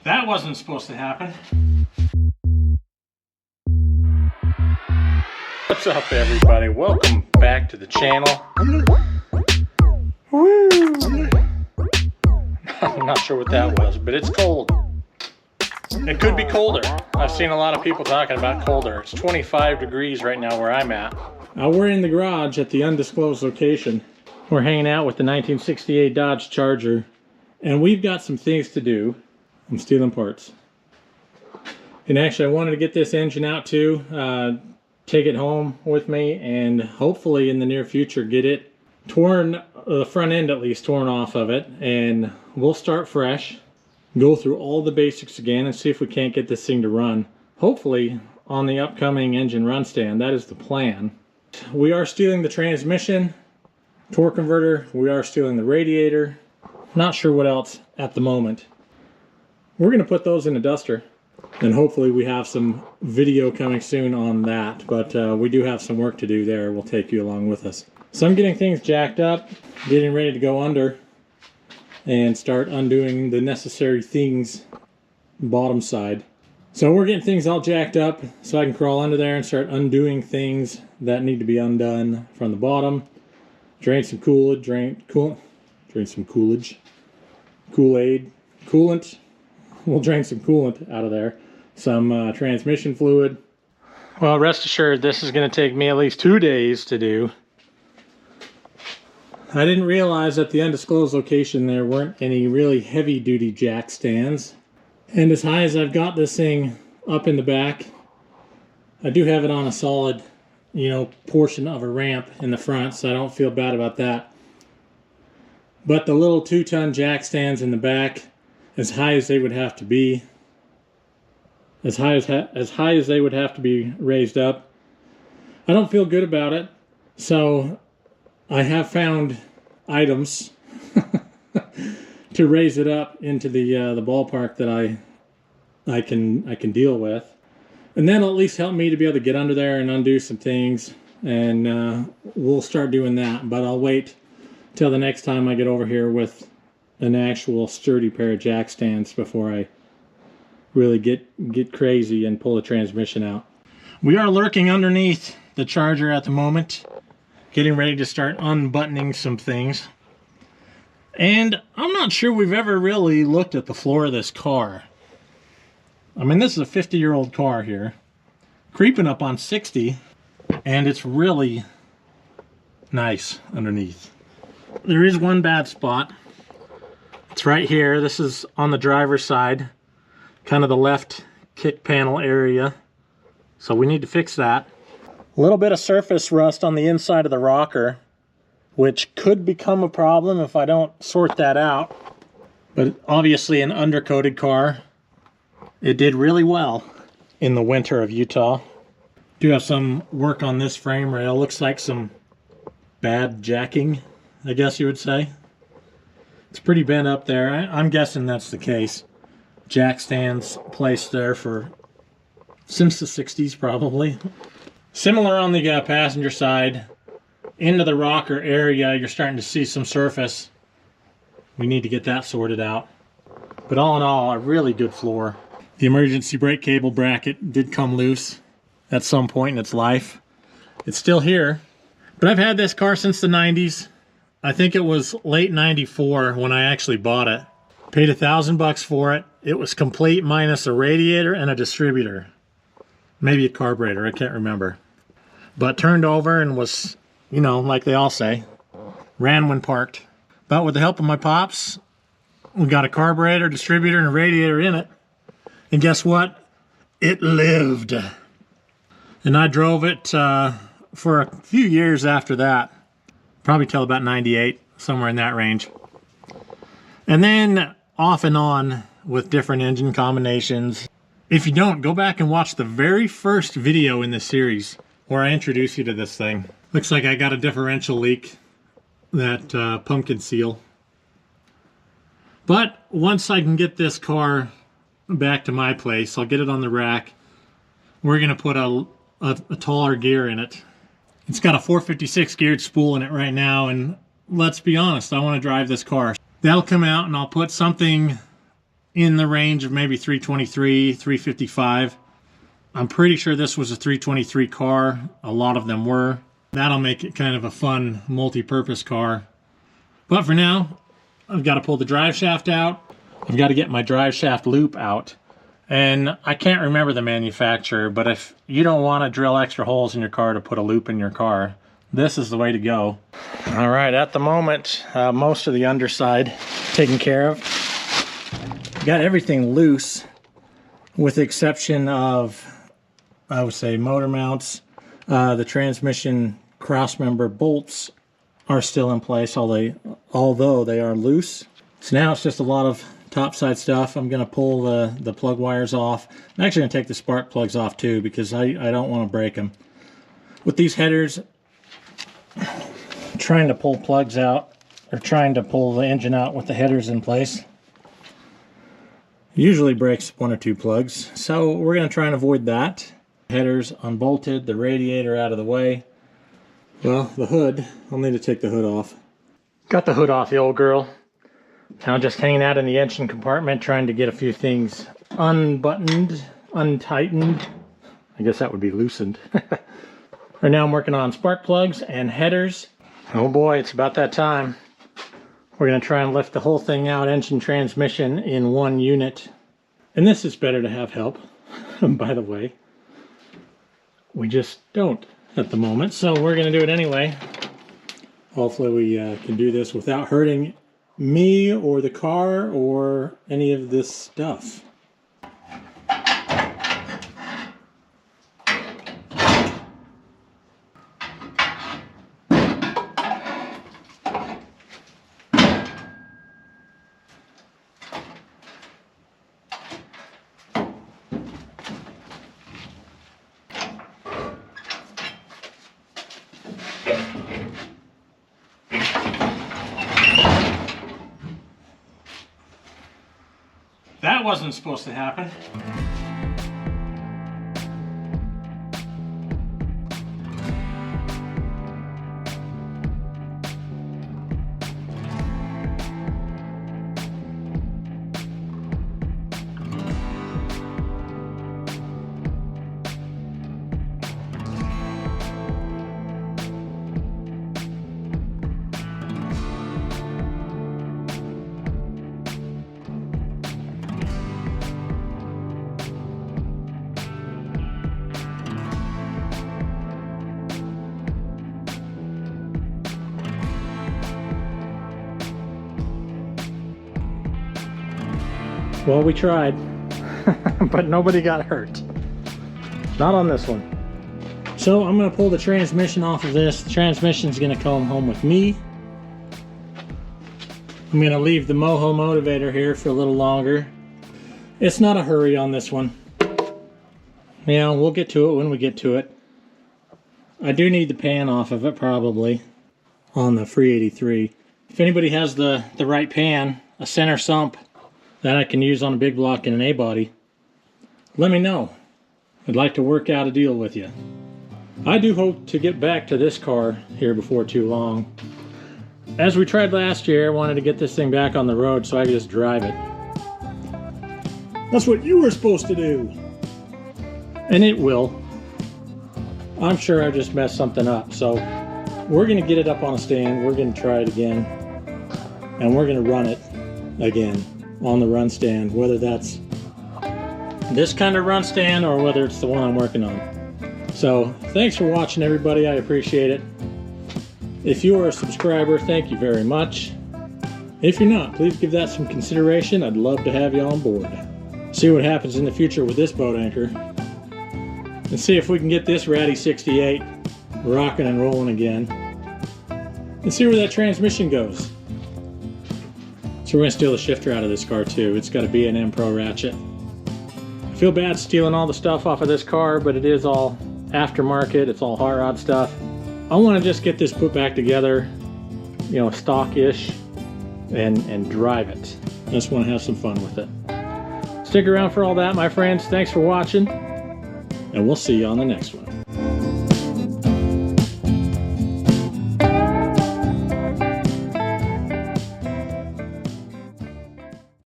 That wasn't supposed to happen. What's up, everybody? Welcome back to the channel. Woo! I'm not sure what that was, but it's cold. It could be colder. I've seen a lot of people talking about colder. It's 25 degrees right now where I'm at. We're in the garage at the undisclosed location. We're hanging out with the 1968 Dodge Charger, and we've got some things to do. I'm stealing parts. And actually, I wanted to get this engine out too, take it home with me, and hopefully in the near future get it torn, the front end at least, torn off of it, and we'll start fresh, go through all the basics again, and see if we can't get this thing to run. Hopefully on the upcoming engine run stand. That is the plan. We are stealing the transmission, torque converter, we are stealing the radiator. Not sure what else at the moment. We're going to put those in a duster, and hopefully we have some video coming soon on that, but we do have some work to do there. We'll take you along with us. So I'm getting things jacked up, getting ready to go under and start undoing the necessary things bottom side. So we're getting things all jacked up so I can crawl under there and start undoing things that need to be undone from the bottom. Drain some Kool-Aid, drain some Kool-Aid, coolant. We'll drain some coolant out of there. Some transmission fluid. Well, rest assured, this is going to take me at least 2 days to do. I didn't realize at the undisclosed location there weren't any really heavy-duty jack stands. And as high as I've got this thing up in the back, I do have it on a solid, portion of a ramp in the front, so I don't feel bad about that. But the little 2-ton jack stands in the back, as high as they would have to be, as high as they would have to be raised up, I don't feel good about it. So I have found items to raise it up into the ballpark that I can deal with, and that'll at least help me to be able to get under there and undo some things, and we'll start doing that. But I'll wait till the next time I get over here with an actual sturdy pair of jack stands before I really get crazy and pull the transmission out. We are lurking underneath the Charger at the moment, getting ready to start unbuttoning some things. And I'm not sure we've ever really looked at the floor of this car. I mean, this is a 50-year-old car here, creeping up on 60, and it's really nice underneath. There is one bad spot. It's right here. This is on the driver's side, kind of the left kick panel area. So we need to fix that. A little bit of surface rust on the inside of the rocker, which could become a problem if I don't sort that out. But obviously an undercoated car, it did really well in the winter of Utah. Do have some work on this frame rail. Looks like some bad jacking, I guess you would say. It's pretty bent up there. I'm guessing that's the case. Jack stands placed there since the 60s probably. Similar on the passenger side. Into the rocker area, you're starting to see some surface. We need to get that sorted out. But all in all, a really good floor. The emergency brake cable bracket did come loose at some point in its life. It's still here. But I've had this car since the 90s. I think it was late 94 when I actually bought it. Paid $1,000 for it. It was complete minus a radiator and a distributor. Maybe a carburetor, I can't remember. But turned over and was, like they all say, ran when parked. But with the help of my pops, we got a carburetor, distributor, and a radiator in it. And guess what? It lived. And I drove it for a few years after that. Probably till about 98, somewhere in that range. And then off and on with different engine combinations. If you don't, go back and watch the very first video in this series where I introduce you to this thing. Looks like I got a differential leak, that pumpkin seal. But once I can get this car back to my place, I'll get it on the rack. We're going to put a taller gear in it. It's got a 456 geared spool in it right now, and let's be honest, I want to drive this car. That'll come out and I'll put something in the range of maybe 323, 355. I'm pretty sure this was a 323 car. A lot of them were. That'll make it kind of a fun multi-purpose car. But for now, I've got to pull the drive shaft out. I've got to get my drive shaft loop out. And I can't remember the manufacturer, but if you don't want to drill extra holes in your car to put a loop in your car, this is the way to go. All right, at the moment, most of the underside taken care of. Got everything loose, with the exception of, I would say, motor mounts. The transmission crossmember bolts are still in place, although they are loose. So now it's just a lot of topside stuff. I'm going to pull the plug wires off. I'm actually going to take the spark plugs off too, because I don't want to break them. With these headers, trying to pull plugs out, or trying to pull the engine out with the headers in place, usually breaks one or two plugs. So we're going to try and avoid that. Headers unbolted, the radiator out of the way. Well, the hood, I'll need to take the hood off. Got the hood off the old girl. Now just hanging out in the engine compartment, trying to get a few things unbuttoned, untightened. I guess that would be loosened. Right now I'm working on spark plugs and headers. Oh boy, it's about that time. We're going to try and lift the whole thing out, engine transmission in one unit. And this is better to have help, by the way. We just don't at the moment, so we're going to do it anyway. Hopefully we can do this without hurting me or the car or any of this stuff. That wasn't supposed to happen. Well, we tried, but nobody got hurt. Not on this one. So I'm going to pull the transmission off of this. The transmission's going to come home with me. I'm going to leave the Moho Motivator here for a little longer. It's not a hurry on this one. Yeah, we'll get to it when we get to it. I do need the pan off of it, probably, on the Free 83. If anybody has the right pan, a center sump, that I can use on a big block and an A-body, let me know. I'd like to work out a deal with you. I do hope to get back to this car here before too long. As we tried last year, I wanted to get this thing back on the road so I could just drive it. That's what you were supposed to do. And it will. I'm sure I just messed something up, so we're going to get it up on a stand, we're going to try it again, and we're going to run it again on the run stand, whether that's this kind of run stand or whether it's the one I'm working on. So thanks for watching, everybody. I appreciate it. If you are a subscriber, thank you very much. If you're not, please give that some consideration. I'd love to have you on board. See what happens in the future with this boat anchor, and see if we can get this Ratty 68 rocking and rolling again, and see where that transmission goes. So we're going to steal the shifter out of this car too. It's got a B&M Pro ratchet. I feel bad stealing all the stuff off of this car, but it is all aftermarket. It's all hot rod stuff. I want to just get this put back together, you know, stock-ish, and drive it. I just want to have some fun with it. Stick around for all that, my friends. Thanks for watching, and we'll see you on the next one.